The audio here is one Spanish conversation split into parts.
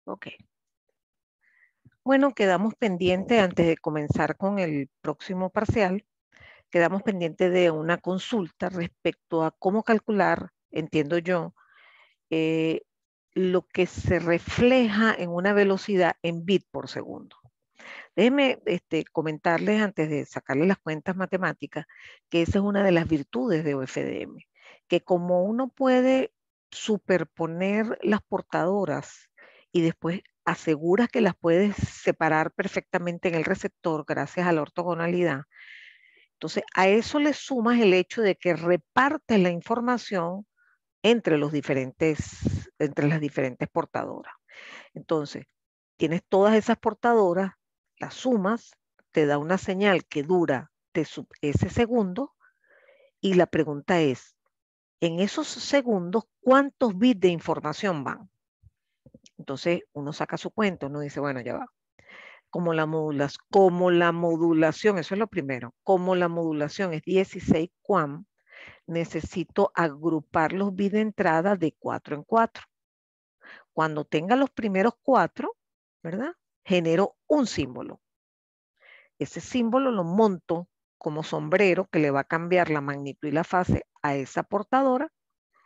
Ok. Bueno, quedamos pendientes antes de comenzar con el próximo parcial. Quedamos pendientes de una consulta respecto a cómo calcular, entiendo yo, eh, lo que se refleja en una velocidad en bit por segundo. Déjenme comentarles antes de sacarles las cuentas matemáticas que esa es una de las virtudes de OFDM, que como uno puede superponer las portadoras y después aseguras que las puedes separar perfectamente en el receptor gracias a la ortogonalidad, entonces a eso le sumas el hecho de que repartes la información entre entre las diferentes portadoras. Entonces, tienes todas esas portadoras, las sumas, te da una señal que dura ese segundo y la pregunta es, en esos segundos, ¿cuántos bits de información van? Entonces, uno saca su cuenta, uno dice, bueno, ya va. Como la modulación, eso es lo primero, como la modulación es 16 QAM, necesito agrupar los bits de entrada de 4 en 4. Cuando tenga los primeros 4, ¿verdad? Genero un símbolo. Ese símbolo lo monto como sombrero que le va a cambiar la magnitud y la fase a esa portadora.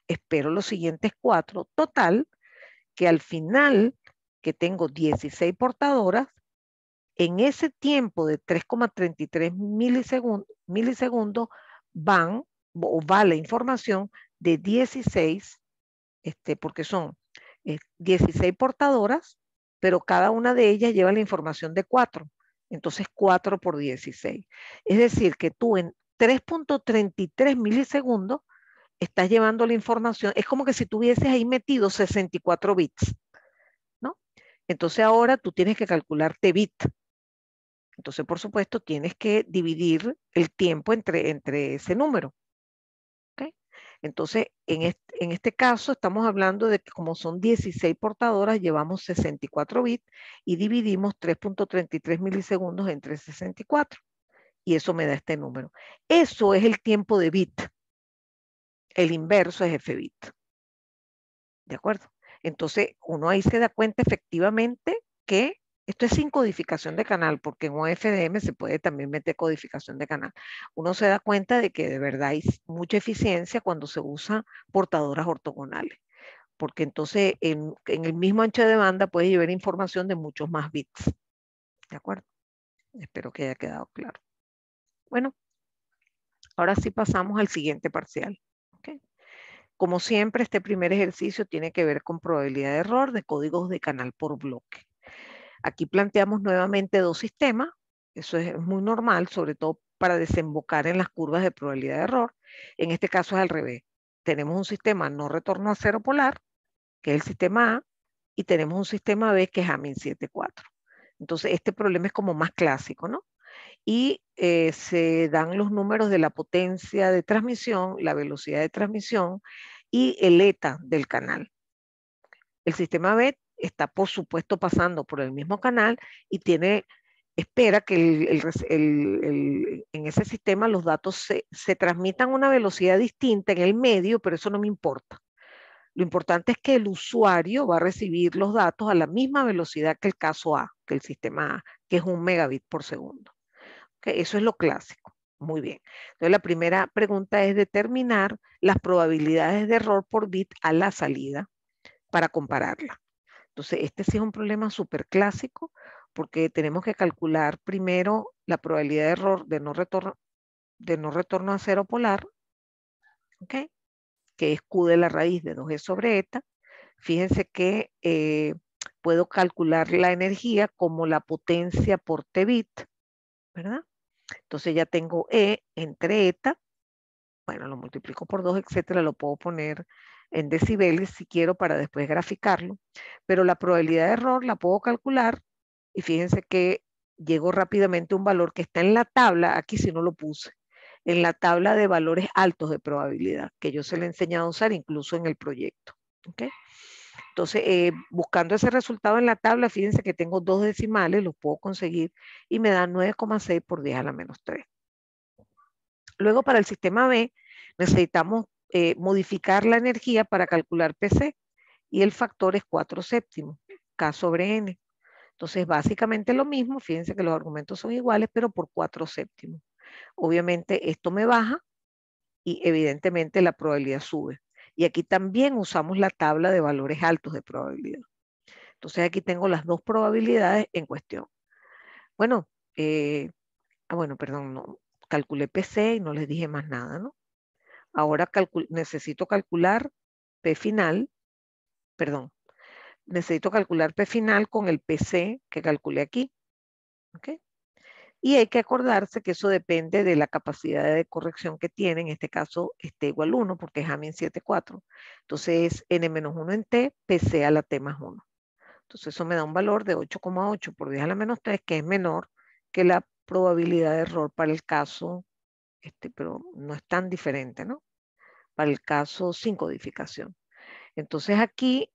Espero los siguientes 4. Total, que al final, que tengo 16 portadoras, en ese tiempo de 3,33 milisegundos van o va la información de 16, porque son 16 portadoras, pero cada una de ellas lleva la información de 4. Entonces 4 por 16. Es decir, que tú en 3,33 milisegundos estás llevando la información. Es como que si tuvieses ahí metido 64 bits, ¿no? Entonces ahora tú tienes que calcularte bit. Entonces, por supuesto, tienes que dividir el tiempo entre ese número. ¿Okay? Entonces, en este caso estamos hablando de que como son 16 portadoras, llevamos 64 bits y dividimos 3,33 milisegundos entre 64. Y eso me da este número. Eso es el tiempo de bit. El inverso es f bit. ¿De acuerdo? Entonces, uno ahí se da cuenta efectivamente que esto es sin codificación de canal, porque en OFDM se puede también meter codificación de canal. Uno se da cuenta de que de verdad hay mucha eficiencia cuando se usa portadoras ortogonales, porque entonces en el mismo ancho de banda puede llevar información de muchos más bits. ¿De acuerdo? Espero que haya quedado claro. Bueno, ahora sí pasamos al siguiente parcial. ¿Okay? Como siempre, este primer ejercicio tiene que ver con probabilidad de error de códigos de canal por bloque. Aquí planteamos nuevamente dos sistemas. Eso es muy normal, sobre todo para desembocar en las curvas de probabilidad de error. En este caso es al revés. Tenemos un sistema no retorno a cero polar, que es el sistema A, y tenemos un sistema B, que es Hamming 7,4. Entonces, este problema es como más clásico, ¿no? Y se dan los números de la potencia de transmisión, la velocidad de transmisión y el eta del canal. El sistema B está, por supuesto, pasando por el mismo canal y espera que en ese sistema los datos se transmitan a una velocidad distinta en el medio, pero eso no me importa. Lo importante es que el usuario va a recibir los datos a la misma velocidad que el caso A, que el sistema A, que es 1 megabit por segundo. ¿Okay? Eso es lo clásico. Muy bien. Entonces, la primera pregunta es determinar las probabilidades de error por bit a la salida para compararla. Entonces, este sí es un problema súper clásico porque tenemos que calcular primero la probabilidad de error de no retorno a cero polar, ¿okay? Que es Q de la raíz de 2e sobre eta. Fíjense que puedo calcular la energía como la potencia por t bit, ¿verdad? Entonces ya tengo E entre eta, bueno, lo multiplico por 2, etcétera, lo puedo poner en decibeles si quiero para después graficarlo, pero la probabilidad de error la puedo calcular y fíjense que llego rápidamente a un valor que está en la tabla, aquí sí no lo puse, en la tabla de valores altos de probabilidad, que yo se le he enseñado a usar incluso en el proyecto. ¿Okay? Entonces, buscando ese resultado en la tabla, fíjense que tengo 2 decimales, los puedo conseguir y me da 9,6 por 10 a la menos 3. Luego, para el sistema B, necesitamos modificar la energía para calcular PC y el factor es 4 séptimos. K sobre N. Entonces, básicamente lo mismo, fíjense que los argumentos son iguales, pero por 4/7. Obviamente esto me baja y evidentemente la probabilidad sube. Y aquí también usamos la tabla de valores altos de probabilidad. Entonces aquí tengo las dos probabilidades en cuestión. Bueno, bueno, perdón, no, calculé PC y no les dije más nada, ¿no? Ahora necesito calcular P final, perdón, necesito calcular P final con el PC que calculé aquí, ¿ok? Y hay que acordarse que eso depende de la capacidad de corrección que tiene, en este caso esté igual a 1, porque es Hamming 7,4. Entonces es n-1 en t, PC a la t más 1. Entonces eso me da un valor de 8,8 por 10 a la menos 3, que es menor que la probabilidad de error para el caso, pero no es tan diferente, ¿no? Para el caso sin codificación. Entonces aquí,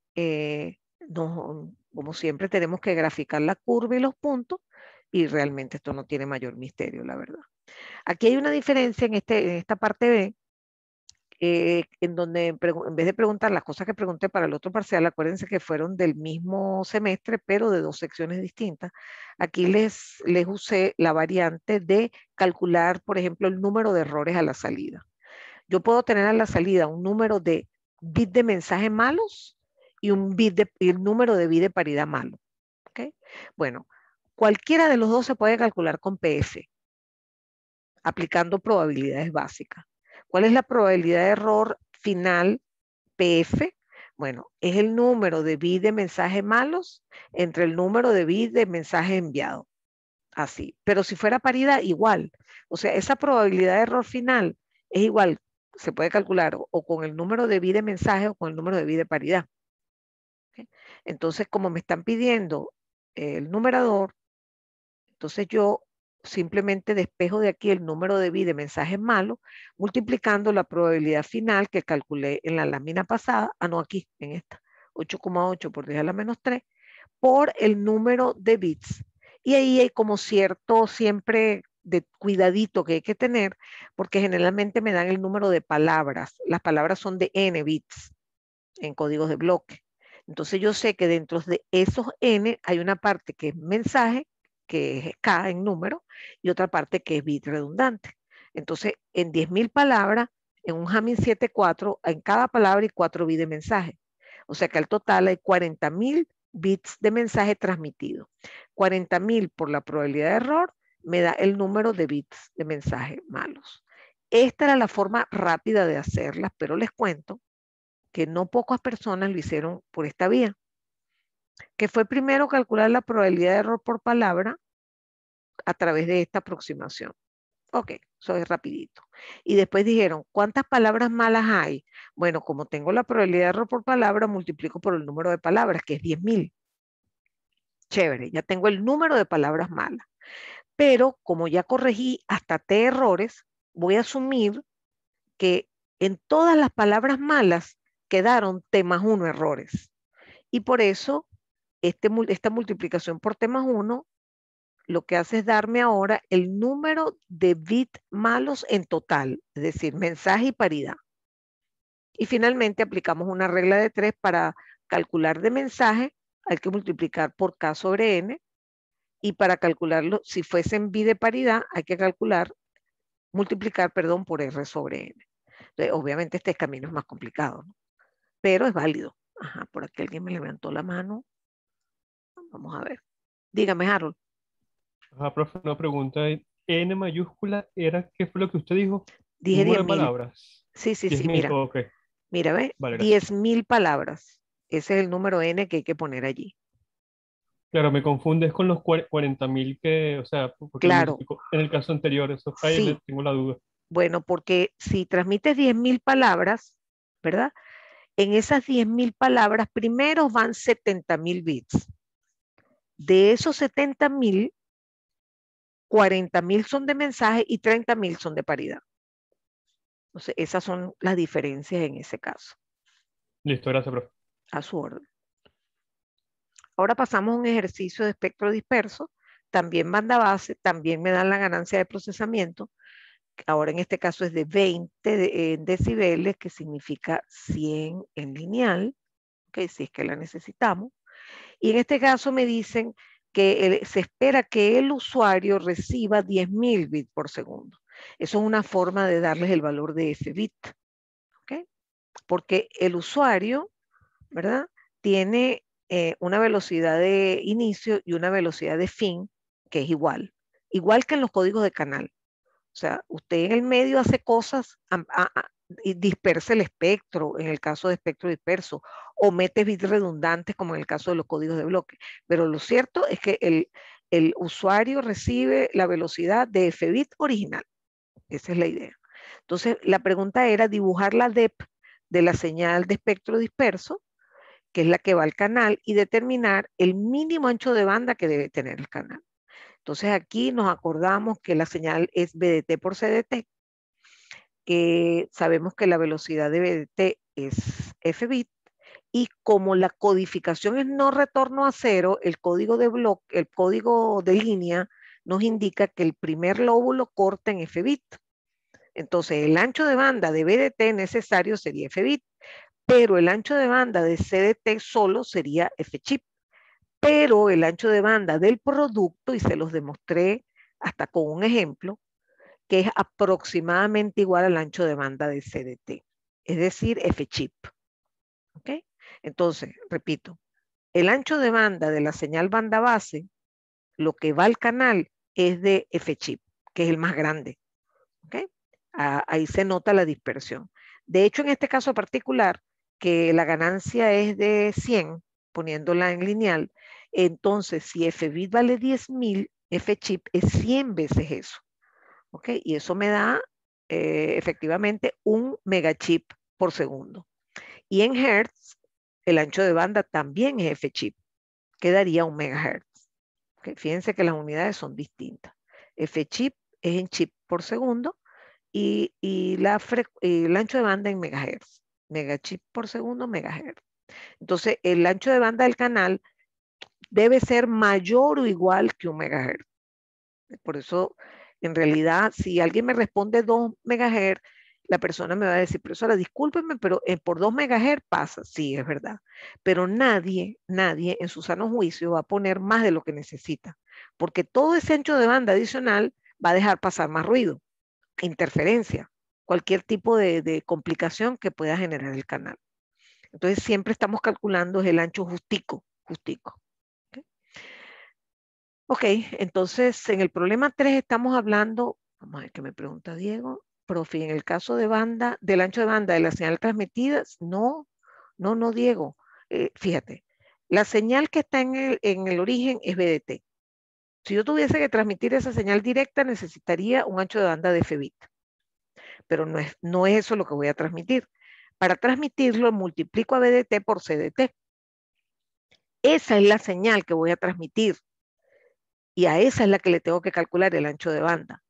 como siempre, tenemos que graficar la curva y los puntos, y realmente esto no tiene mayor misterio, la verdad. Aquí hay una diferencia en esta parte B, en donde en vez de preguntar las cosas que pregunté para el otro parcial, acuérdense que fueron del mismo semestre, pero de 2 secciones distintas. Aquí les usé la variante de calcular, por ejemplo, el número de errores a la salida. Yo puedo tener a la salida un número de bits de mensaje malos y el número de bits de paridad malo. ¿Okay? Bueno, cualquiera de los dos se puede calcular con PF, aplicando probabilidades básicas. ¿Cuál es la probabilidad de error final PF? Bueno, es el número de bits de mensaje malos entre el número de bits de mensaje enviado. Así. Pero si fuera paridad, igual. O sea, esa probabilidad de error final es igual. Se puede calcular o con el número de bits de mensaje o con el número de bits de paridad. ¿Okay? Entonces, como me están pidiendo el numerador, entonces yo simplemente despejo de aquí el número de bits de mensajes malos, multiplicando la probabilidad final que calculé en la lámina pasada, no aquí, en esta, 8,8 por 10 a la menos 3, por el número de bits. Y ahí hay como cierto siempre de cuidadito que hay que tener, porque generalmente me dan el número de palabras. Las palabras son de n bits en códigos de bloque. Entonces yo sé que dentro de esos n hay una parte que es mensaje, que es K en número, y otra parte que es bit redundante. Entonces, en 10.000 palabras, en un Hamming 7,4, en cada palabra hay 4 bits de mensaje. O sea que al total hay 40.000 bits de mensaje transmitido. 40.000 por la probabilidad de error me da el número de bits de mensaje malos. Esta era la forma rápida de hacerlas, pero les cuento que no pocas personas lo hicieron por esta vía, que fue primero calcular la probabilidad de error por palabra a través de esta aproximación. Ok, eso es rapidito. Y después dijeron, ¿cuántas palabras malas hay? Bueno, como tengo la probabilidad de error por palabra, multiplico por el número de palabras, que es 10.000. Chévere, ya tengo el número de palabras malas. Pero como ya corregí hasta T errores, voy a asumir que en todas las palabras malas quedaron T más 1 errores. Y por eso esta multiplicación por T más 1 lo que hace es darme ahora el número de bits malos en total, es decir, mensaje y paridad. Y finalmente aplicamos una regla de 3 para calcular de mensaje, hay que multiplicar por K sobre N, y para calcularlo, si fuesen bits de paridad, hay que multiplicar, por R sobre N. Entonces, obviamente este camino es más complicado, ¿no? Pero es válido. Ajá, por aquí alguien me levantó la mano. Vamos a ver. Dígame, Harold. Ajá, profe, una pregunta. N mayúscula era, ¿qué fue lo que usted dijo? Dije Número de 10.000. palabras. Sí, sí, diez sí, mil mira. ok. Mira, ve, Vale, gracias. 10.000 palabras. Ese es el número N que hay que poner allí. Claro, me confundes con los 40.000 que, o sea, porque lo Claro, multiplico en el caso anterior, eso ahí sí. tengo la duda. Bueno, porque si transmites 10.000 palabras, ¿verdad? En esas 10.000 palabras, primero van 70.000 bits. De esos 70.000, 40.000 son de mensaje y 30.000 son de paridad. Entonces, esas son las diferencias en ese caso. Listo, gracias, profe. A su orden. Ahora pasamos a un ejercicio de espectro disperso, también banda base, también me dan la ganancia de procesamiento. Ahora en este caso es de 20 decibeles, que significa 100 en lineal, que si es que la necesitamos. Y en este caso me dicen que se espera que el usuario reciba 10.000 bits por segundo. Eso es una forma de darles el valor de ese bit, ¿ok? Porque el usuario, ¿verdad? Tiene una velocidad de inicio y una velocidad de fin que es igual. Igual que en los códigos de canal. O sea, usted en el medio hace cosas y dispersa el espectro, en el caso de espectro disperso, o mete bits redundantes, como en el caso de los códigos de bloque. Pero lo cierto es que el usuario recibe la velocidad de F-bit original. Esa es la idea. Entonces, la pregunta era dibujar la DEP de la señal de espectro disperso, que es la que va al canal, y determinar el mínimo ancho de banda que debe tener el canal. Entonces aquí nos acordamos que la señal es BDT por CDT, que sabemos que la velocidad de BDT es F bit, y como la codificación es no retorno a cero, el código de bloque, el código de línea nos indica que el primer lóbulo corta en F bit. Entonces el ancho de banda de BDT necesario sería F bit, pero el ancho de banda de CDT solo sería F chip. Pero el ancho de banda del producto, y se los demostré hasta con un ejemplo, que es aproximadamente igual al ancho de banda de CDT, es decir, F-chip. ¿Ok? Entonces, repito, el ancho de banda de la señal banda base, lo que va al canal es de F-chip, que es el más grande. ¿Ok? Ahí se nota la dispersión. De hecho, en este caso particular, que la ganancia es de 100, poniéndola en lineal, entonces si F-bit vale 10.000, F-chip es 100 veces eso. ¿Ok? Y eso me da efectivamente un megachip por segundo. Y en hertz, el ancho de banda también es F-chip, que daría un megahertz. ¿Ok? Fíjense que las unidades son distintas. F-chip es en chip por segundo y el ancho de banda en megahertz. Megachip por segundo, megahertz. Entonces, el ancho de banda del canal debe ser mayor o igual que un megahertz. Por eso, en realidad, si alguien me responde 2 megahertz, la persona me va a decir, profesora, discúlpeme, pero por 2 megahertz pasa. Sí, es verdad. Pero nadie en su sano juicio va a poner más de lo que necesita, porque todo ese ancho de banda adicional va a dejar pasar más ruido, interferencia, cualquier tipo de complicación que pueda generar el canal. Entonces, siempre estamos calculando el ancho justico, justico. Ok, entonces en el problema 3 estamos hablando, vamos a ver qué me pregunta Diego, profe, en el caso de banda, del ancho de banda de la señal transmitida, no, Diego, fíjate, la señal que está en el origen es BDT. Si yo tuviese que transmitir esa señal directa, necesitaría un ancho de banda de F-bit, pero no es eso lo que voy a transmitir. Para transmitirlo, multiplico a BDT por CDT. Esa es la señal que voy a transmitir y a esa es la que le tengo que calcular el ancho de banda.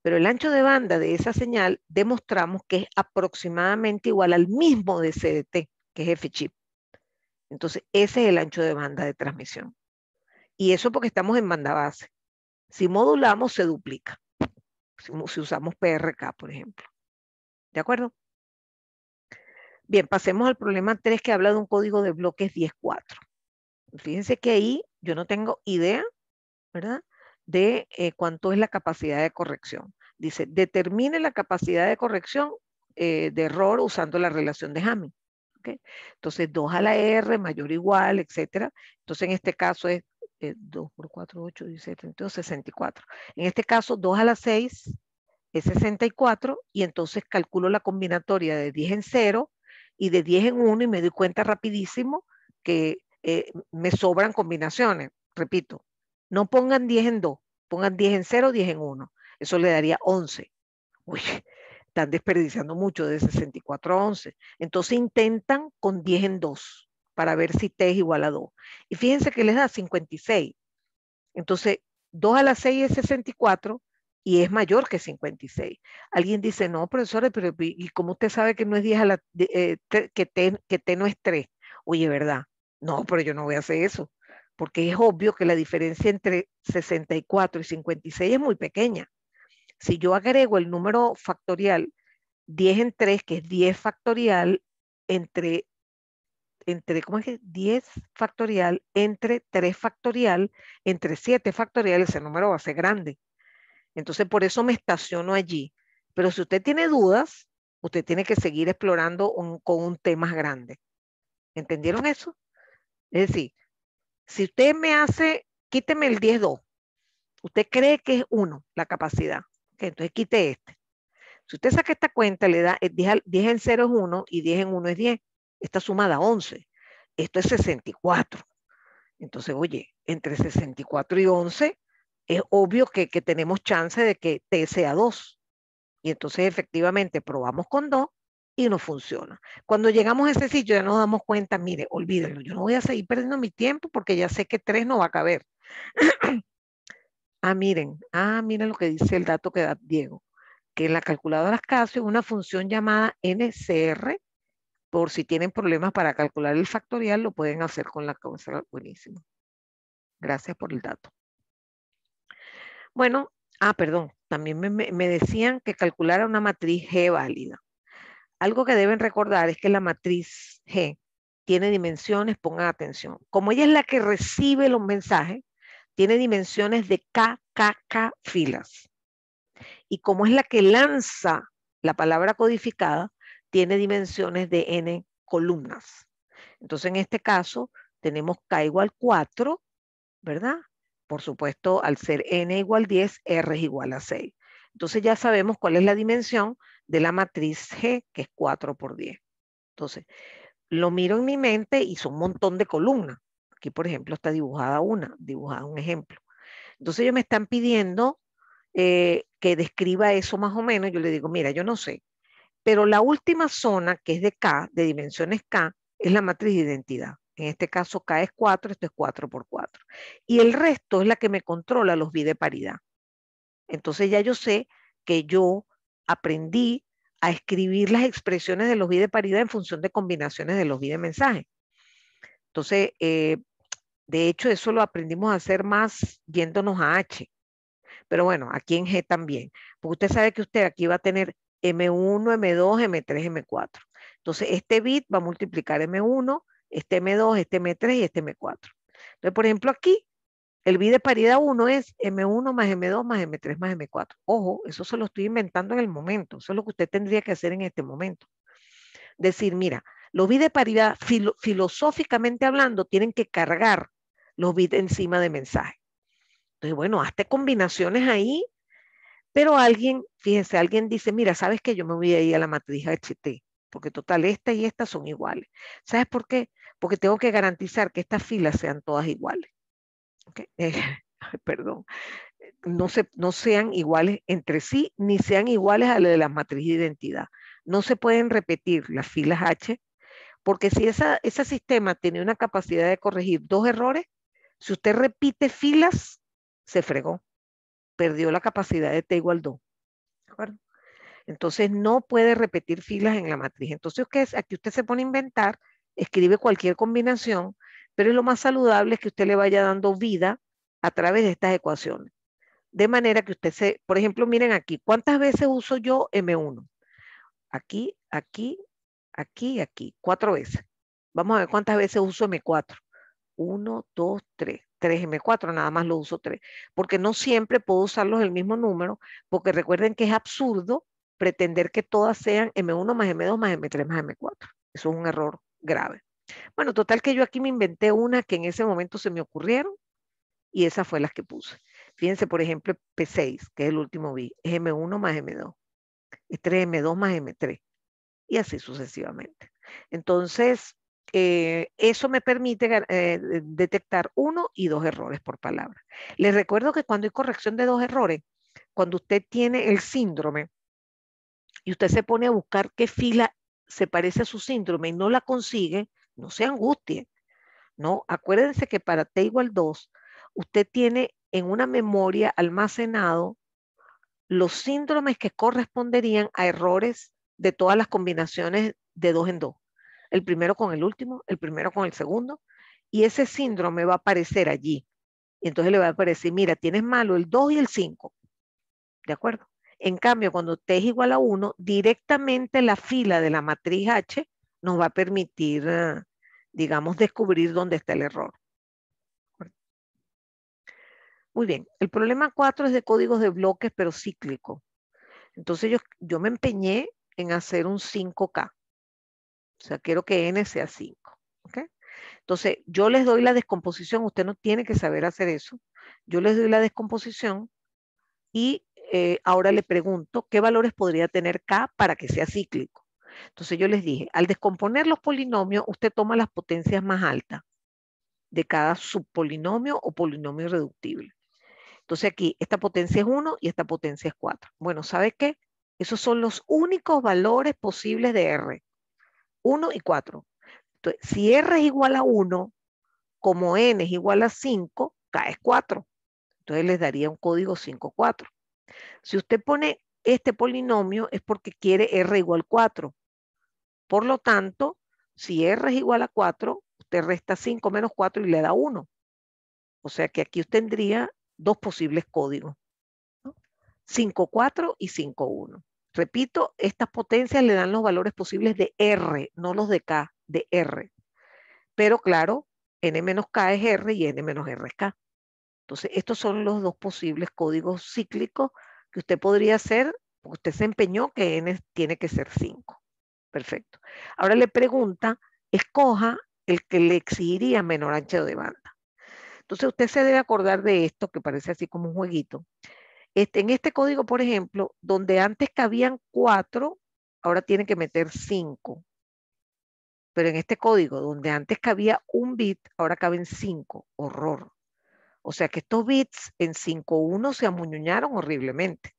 Pero el ancho de banda de esa señal demostramos que es aproximadamente igual al mismo de CDT, que es F-chip. Entonces, ese es el ancho de banda de transmisión. Y eso porque estamos en banda base. Si modulamos, se duplica. Si usamos PRK, por ejemplo. ¿De acuerdo? Bien, pasemos al problema 3 que habla de un código de bloques 10.4. Fíjense que ahí yo no tengo idea, ¿verdad?, de cuánto es la capacidad de corrección. Dice, determine la capacidad de corrección de error usando la relación de Hamming. ¿Okay? Entonces, 2 a la R mayor o igual, etcétera. Entonces, en este caso es 2 por 4, 8, 17, 32, 64. En este caso, 2 a la 6 es 64 y entonces calculo la combinatoria de 10 en 0 y de 10 en 1 y me doy cuenta rapidísimo que me sobran combinaciones. Repito, no pongan 10 en 2, pongan 10 en 0, 10 en 1. Eso le daría 11. Uy, están desperdiciando mucho de 64 a 11. Entonces intentan con 10 en 2 para ver si T es igual a 2. Y fíjense que les da 56. Entonces, 2 a la 6 es 64 y es mayor que 56. Alguien dice, no, profesora, pero ¿y cómo usted sabe que no es 10 a la, que T no es 3? Oye, ¿verdad? No, pero yo no voy a hacer eso, porque es obvio que la diferencia entre 64 y 56 es muy pequeña. Si yo agrego el número factorial 10 en 3, que es 10 factorial, entre ¿cómo es que? 10 factorial entre 3 factorial, entre 7 factorial, ese número va a ser grande. Entonces, por eso me estaciono allí. Pero si usted tiene dudas, usted tiene que seguir explorando con un T más grande. ¿Entendieron eso? Es decir, si usted me hace, quíteme el 10,2. Usted cree que es 1 la capacidad. Okay, entonces quite este. Si usted saca esta cuenta, le da 10 en 0 es 1 y 10 en 1 es 10. Esta suma da 11. Esto es 64. Entonces, oye, entre 64 y 11 es obvio que tenemos chance de que T sea 2. Y entonces efectivamente probamos con 2 y no funciona. Cuando llegamos a ese sitio ya nos damos cuenta, mire, olvídenlo, yo no voy a seguir perdiendo mi tiempo porque ya sé que 3 no va a caber. miren lo que dice el dato que da Diego, que en la calculadora Casio una función llamada NCR, por si tienen problemas para calcular el factorial, lo pueden hacer con la causa. Buenísimo. Gracias por el dato. Bueno, perdón, también me decían que calculara una matriz G válida. Algo que deben recordar es que la matriz G tiene dimensiones, pongan atención. Como ella es la que recibe los mensajes, tiene dimensiones de KKK filas. Y como es la que lanza la palabra codificada, tiene dimensiones de N columnas. Entonces, en este caso, tenemos K igual 4, ¿verdad? Por supuesto, al ser N igual 10, R es igual a 6. Entonces ya sabemos cuál es la dimensión de la matriz G, que es 4 por 10. Entonces, lo miro en mi mente y son un montón de columnas. Aquí, por ejemplo, está dibujada un ejemplo. Entonces, ellos me están pidiendo que describa eso más o menos. Yo le digo, mira, yo no sé, pero la última zona, que es de K, de dimensiones K, es la matriz de identidad. En este caso, K es 4, esto es 4 por 4. Y el resto es la que me controla los bits de paridad. Entonces ya yo sé que yo aprendí a escribir las expresiones de los bits de paridad en función de combinaciones de los bits de mensaje. Entonces, de hecho, eso lo aprendimos a hacer más yéndonos a H. Pero bueno, aquí en G también. Porque usted sabe que usted aquí va a tener M1, M2, M3, M4. Entonces, este bit va a multiplicar M1, este M2, este M3 y este M4. Entonces, por ejemplo, aquí, el bit de paridad 1 es M1 más M2 más M3 más M4. Ojo, eso se lo estoy inventando en el momento. Eso es lo que usted tendría que hacer en este momento. Decir, mira, los bits de paridad, filosóficamente hablando, tienen que cargar los bits encima de mensaje. Entonces, bueno, hazte combinaciones ahí, pero alguien, fíjense, alguien dice, mira, ¿sabes qué? Yo me voy a ir a la matriz HT, porque total, esta y esta son iguales. ¿Sabes por qué? Porque tengo que garantizar que estas filas sean todas iguales. ¿Okay? Perdón, no sean iguales entre sí, ni sean iguales a la de la matriz de identidad. No se pueden repetir las filas H, porque si ese sistema tiene una capacidad de corregir 2 errores, si usted repite filas, se fregó, perdió la capacidad de T igual 2. ¿De acuerdo? Entonces no puede repetir filas en la matriz. Entonces aquí usted se pone a inventar, escribe cualquier combinación, pero lo más saludable es que usted le vaya dando vida a través de estas ecuaciones. De manera que usted por ejemplo, miren aquí, ¿cuántas veces uso yo M1? Aquí, aquí, aquí, aquí, 4 veces. Vamos a ver cuántas veces uso M4. 1, 2, 3. 3 M4, nada más lo uso 3. Porque no siempre puedo usarlos el mismo número, porque recuerden que es absurdo pretender que todas sean M1 más M2 más M3 más M4. Eso es un error grave. Bueno, total que yo aquí me inventé una que en ese momento se me ocurrieron y esas fue las que puse. Fíjense, por ejemplo, P6, que es el último bit, es M1 más M2, es 3M2 más M3 y así sucesivamente. Entonces, eso me permite detectar 1 y 2 errores por palabra. Les recuerdo que cuando hay corrección de 2 errores, cuando usted tiene el síndrome y usted se pone a buscar qué fila se parece a su síndrome y no la consigue, no se angustie, ¿no? Acuérdense que para T igual 2, usted tiene en una memoria almacenado los síndromes que corresponderían a errores de todas las combinaciones de 2 en 2. El primero con el último, el primero con el segundo, y ese síndrome va a aparecer allí. Y entonces le va a aparecer, mira, tienes malo el 2 y el 5. ¿De acuerdo? En cambio, cuando T es igual a 1, directamente la fila de la matriz H nos va a permitir digamos, descubrir dónde está el error. Muy bien, el problema 4 es de códigos de bloques, pero cíclico. Entonces yo me empeñé en hacer un 5K. O sea, quiero que N sea 5. ¿Okay? Entonces, yo les doy la descomposición. Usted no tiene que saber hacer eso. Yo les doy la descomposición y ahora le pregunto qué valores podría tener K para que sea cíclico. Entonces yo les dije, al descomponer los polinomios, usted toma las potencias más altas de cada subpolinomio o polinomio irreductible. Entonces aquí, esta potencia es 1 y esta potencia es 4. Bueno, ¿sabe qué? Esos son los únicos valores posibles de R, 1 y 4. Entonces, si R es igual a 1, como N es igual a 5, K es 4. Entonces les daría un código 5, 4. Si usted pone este polinomio es porque quiere R igual 4. Por lo tanto, si R es igual a 4, usted resta 5 menos 4 y le da 1. O sea que aquí usted tendría dos posibles códigos, ¿no? 5, 4 y 5, 1. Repito, estas potencias le dan los valores posibles de R, no los de K, de R. Pero claro, N menos K es R y N menos R es K. Entonces, estos son los dos posibles códigos cíclicos que usted podría hacer, porque usted se empeñó que N tiene que ser 5. Perfecto. Ahora le pregunta, escoja el que le exigiría menor ancho de banda. Entonces, usted se debe acordar de esto, que parece así como un jueguito. En este código, por ejemplo, donde antes cabían 4, ahora tiene que meter 5. Pero en este código, donde antes cabía un bit, ahora caben 5. Horror. O sea que estos bits en 5.1 se amuñuñaron horriblemente.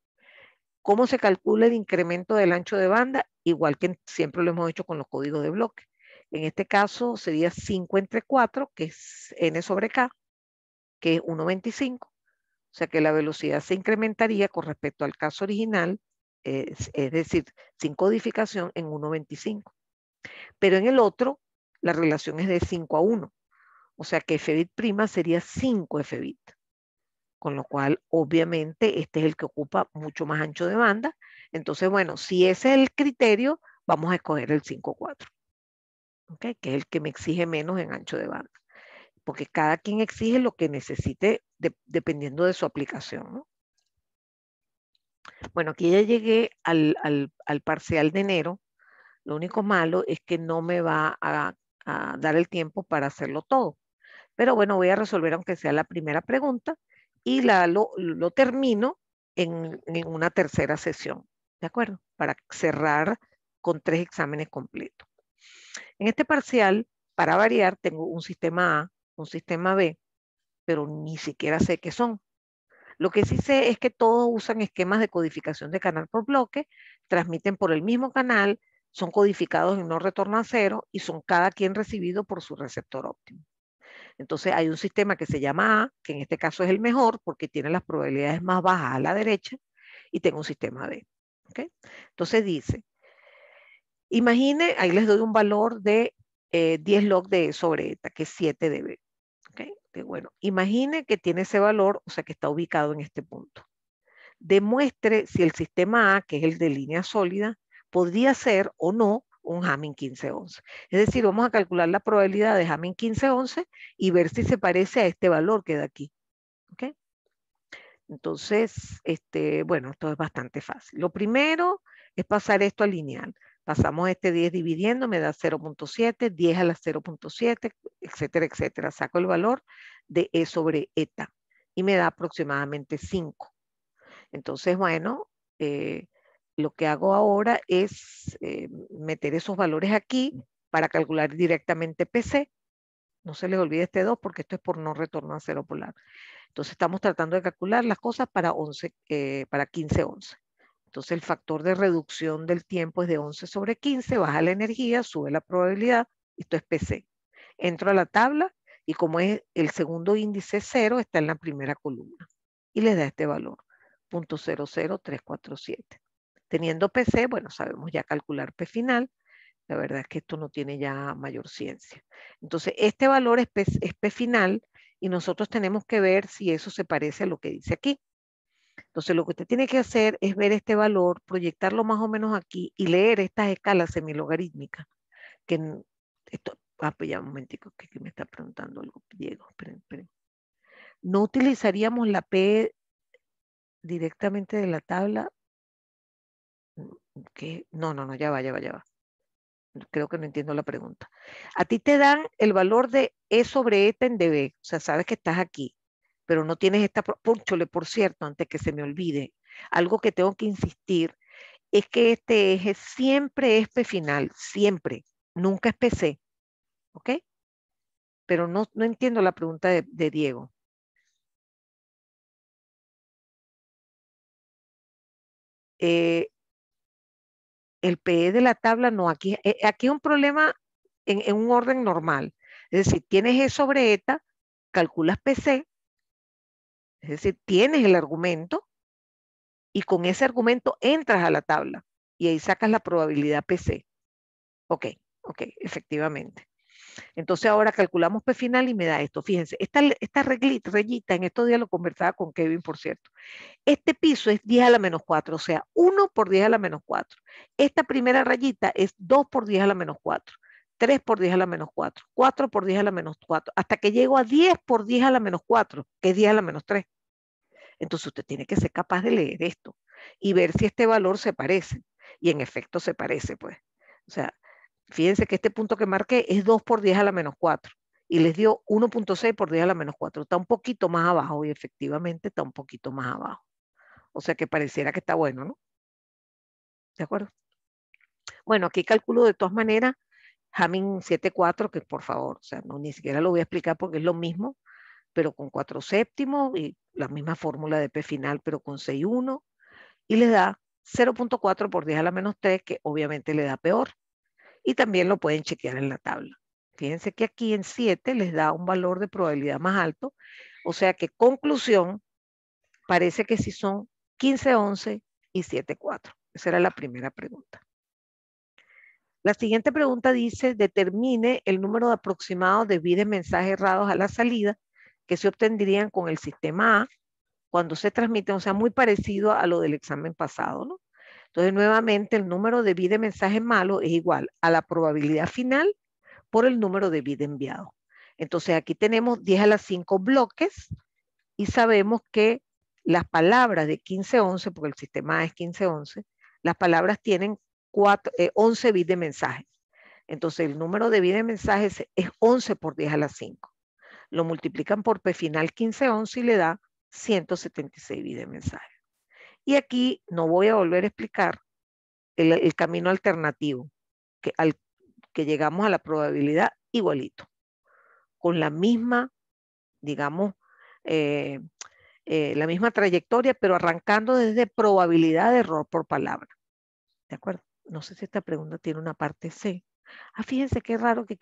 ¿Cómo se calcula el incremento del ancho de banda? Igual que siempre lo hemos hecho con los códigos de bloque. En este caso sería 5 entre 4, que es n sobre k, que es 1.25. O sea que la velocidad se incrementaría con respecto al caso original, es decir, sin codificación en 1.25. Pero en el otro, la relación es de 5:1. O sea que f bit prima sería 5 f bit. Con lo cual, obviamente, este es el que ocupa mucho más ancho de banda. Entonces, bueno, si ese es el criterio, vamos a escoger el 5.4, ¿okay? Que es el que me exige menos en ancho de banda. Porque cada quien exige lo que necesite dependiendo de su aplicación, ¿no? Bueno, aquí ya llegué al parcial de enero. Lo único malo es que no me va a dar el tiempo para hacerlo todo. Pero bueno, voy a resolver aunque sea la primera pregunta y lo termino en una tercera sesión, ¿de acuerdo? Para cerrar con 3 exámenes completos. En este parcial, para variar, tengo un sistema A, un sistema B, pero ni siquiera sé qué son. Lo que sí sé es que todos usan esquemas de codificación de canal por bloque, transmiten por el mismo canal, son codificados en no retorno a cero y son cada quien recibido por su receptor óptimo. Entonces hay un sistema que se llama A, que en este caso es el mejor porque tiene las probabilidades más bajas a la derecha, y tengo un sistema B. ¿Okay? Entonces dice, imagine, ahí les doy un valor de 10 log de E sobre eta, que es 7 dB. ¿Okay? Bueno, imagine que tiene ese valor, o sea que está ubicado en este punto. Demuestre si el sistema A, que es el de línea sólida, podría ser o no un Hamming 1511. Es decir, vamos a calcular la probabilidad de Hamming 1511 y ver si se parece a este valor que da aquí. ¿Okay? Entonces, bueno, esto es bastante fácil. Lo primero es pasar esto a lineal. Pasamos este 10 dividiendo, me da 0.7, 10 a la 0.7, etcétera, etcétera. Saco el valor de E sobre eta y me da aproximadamente 5. Entonces, bueno, lo que hago ahora es meter esos valores aquí para calcular directamente PC. No se les olvide este 2 porque esto es por no retorno a cero polar. Entonces estamos tratando de calcular las cosas para 15-11. Entonces el factor de reducción del tiempo es de 11 sobre 15, baja la energía, sube la probabilidad, esto es PC. Entro a la tabla y como es el segundo índice 0, está en la primera columna y les da este valor, 0.00347. Teniendo PC, bueno, sabemos ya calcular P final. La verdad es que esto no tiene ya mayor ciencia. Entonces, este valor es P final y nosotros tenemos que ver si eso se parece a lo que dice aquí. Entonces, lo que usted tiene que hacer es ver este valor, proyectarlo más o menos aquí y leer estas escalas semilogarítmicas. Que esto, pues ya un momentico, que me está preguntando algo, Diego. Esperen. ¿No utilizaríamos la P directamente de la tabla? ¿Qué? No, ya va. Creo que no entiendo la pregunta. A ti te dan el valor de E sobre eta en dB, o sea, sabes que estás aquí, pero no tienes esta, Púnchole, por cierto, antes que se me olvide, algo que tengo que insistir es que este eje siempre es P final, siempre, nunca es PC, ¿ok? Pero no entiendo la pregunta de Diego. El PE de la tabla no, aquí es un problema en un orden normal. Es decir, tienes E sobre eta, calculas PC, es decir, tienes el argumento y con ese argumento entras a la tabla y ahí sacas la probabilidad PC. Ok, efectivamente. Entonces ahora calculamos P final y me da esto. Fíjense, esta rayita, en estos días lo conversaba con Kevin, por cierto. Este piso es 10 a la menos 4, o sea, 1 por 10 a la menos 4. Esta primera rayita es 2 por 10 a la menos 4, 3 por 10 a la menos 4, 4 por 10 a la menos 4, hasta que llego a 10 por 10 a la menos 4, que es 10 a la menos 3. Entonces usted tiene que ser capaz de leer esto y ver si este valor se parece. Y en efecto se parece, pues. O sea, fíjense que este punto que marqué es 2 por 10 a la menos 4 y les dio 1.6 por 10 a la menos 4. Está un poquito más abajo y efectivamente está un poquito más abajo. O sea que pareciera que está bueno, ¿no? ¿De acuerdo? Bueno, aquí calculo de todas maneras Hamming 7.4, que por favor, o sea, no, ni siquiera lo voy a explicar porque es lo mismo, pero con 4 séptimos y la misma fórmula de P final, pero con 6.1 y les da 0.4 por 10 a la menos 3, que obviamente le da peor. Y también lo pueden chequear en la tabla. Fíjense que aquí en 7 les da un valor de probabilidad más alto, o sea que conclusión, parece que sí son 15, 11 y 7, 4. Esa era la primera pregunta. La siguiente pregunta dice, determine el número aproximado de bits de mensajes errados a la salida que se obtendrían con el sistema A cuando se transmiten, o sea, muy parecido a lo del examen pasado, ¿no? Entonces, nuevamente, el número de bits de mensajes malos es igual a la probabilidad final por el número de bits enviados. Entonces, aquí tenemos 10 a la 5 bloques y sabemos que las palabras de 1511, porque el sistema A es 1511, las palabras tienen 11 bits de mensaje. Entonces, el número de bits de mensajes es 11 por 10 a la 5. Lo multiplican por P final 1511 y le da 176 bits de mensaje. Y aquí no voy a volver a explicar el camino alternativo, que llegamos a la probabilidad igualito, con la misma, digamos, la misma trayectoria, pero arrancando desde probabilidad de error por palabra. ¿De acuerdo? No sé si esta pregunta tiene una parte C. Fíjense qué raro que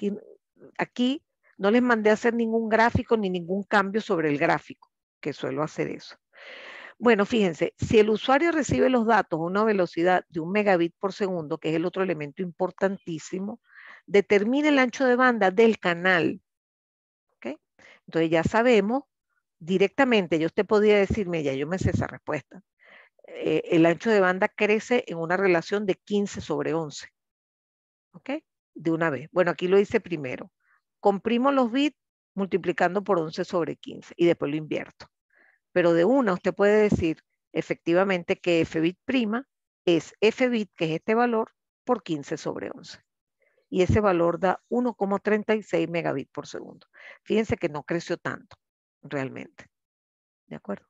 aquí no les mandé a hacer ningún gráfico ni ningún cambio sobre el gráfico, que suelo hacer eso. Bueno, fíjense, si el usuario recibe los datos a una velocidad de 1 megabit por segundo, que es el otro elemento importantísimo, determine el ancho de banda del canal. ¿Okay? Entonces ya sabemos directamente, yo usted podría decirme, ya yo me sé esa respuesta. El ancho de banda crece en una relación de 15 sobre 11. ¿Ok? De una vez. Bueno, aquí lo hice primero. Comprimo los bits multiplicando por 11 sobre 15 y después lo invierto. Pero de una usted puede decir efectivamente que f bit prima es f bit, que es este valor, por 15 sobre 11. Y ese valor da 1,36 megabits por segundo. Fíjense que no creció tanto, realmente. ¿De acuerdo?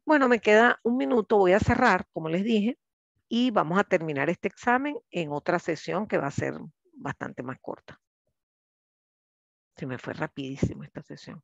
Bueno, me queda un minuto, voy a cerrar, como les dije, y vamos a terminar este examen en otra sesión que va a ser bastante más corta. Se me fue rapidísimo esta sesión.